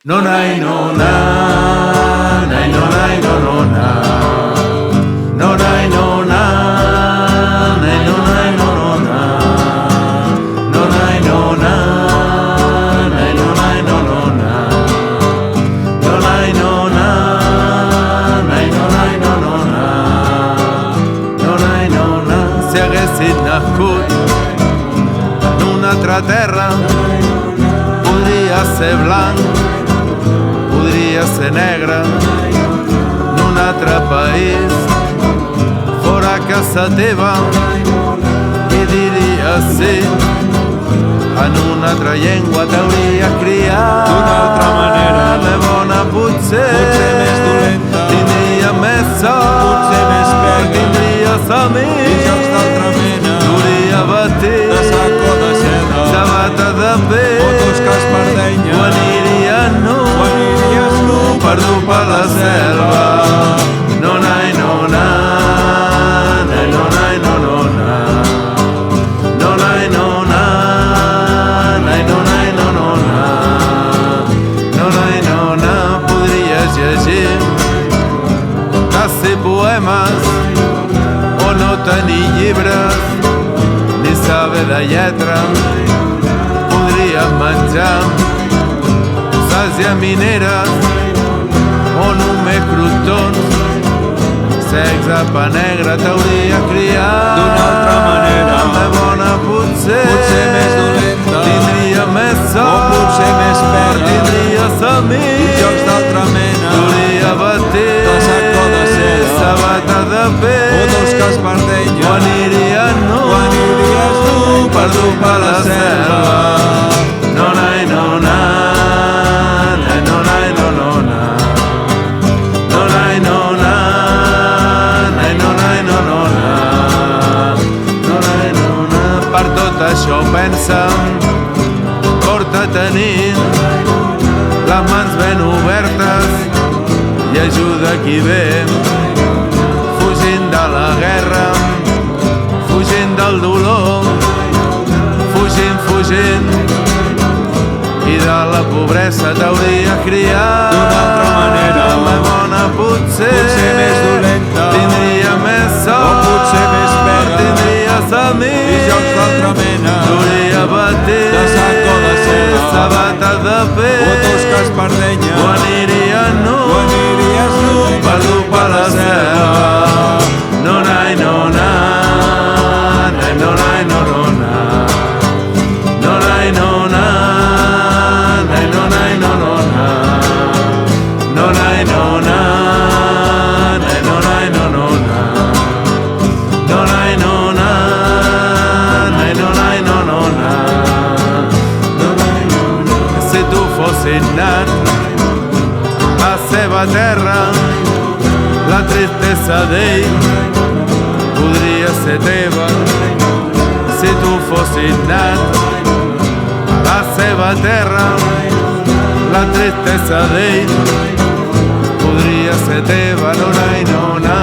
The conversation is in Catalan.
No nai no na, nai no nai no no na, no nai no na, nai no nai no no na, no nai no na, nai no nai no no na, no nai no na, nai no nai no no na, no nai no na. Si haguessis nascut en una altra terra, podria ser blanc, podria ser negre, en un altre país, fora casa teva, i diries sí, en una altra llengua t'hauries criat d'una altra manera, més bona potser més dolenta, tindria més sort, potser més pega, tindries amics i jocs d'altra mena, duria batir de sac o de seda, sabata de pell, fotos que espardenya, o aniries nu, perdut per la selva. No nai no na, nai no nai no no na, no nai no na, nai no nai no no na, no nai no na. Podries llegir quasi poemes o no tenir llibres ni saber de lletra. Podries menjar sàcia mineres o només crostons, sexe pa negre t'hauria criat d'una altra manera, més bona potser més dolenta, tindria més sort, o potser més pega, tindries amics i jocs d'altra mena, duria batir de sac o de seda, sabata de pell, fotos que espardenya, o aniries nu, perdut per la selva. No nai no na, nai no nai no no na, no nai no na, nai no nai no no na, no nai no na. Per tot això pensa, porta tenint les mans ben obertes i ajuda qui ve, fugint de la guerra, fugint del dolor, fugint i de la pobresa t'hauria criat d'una altra manera, més bona potser més dolenta, tindria més sort, o potser més pega, tindries amics i jocs d'altra mena, duria batir de sac o de seda, sabata de pell, fotos que espardenya, o aniries nu, perdut per la selva. No nai no na, nai no nai no no na, no nai no na, nai no nai no no na, no nai no na, nai no nai no no na, no nai no na, nai no nai no no na, no nai no na. Si tu fossis nat a seva terra, la tristesa d'ell podria ser teva. Si tu fossis nat a la seva terra, la tristesa d'ell podria ser teva. No nai no na.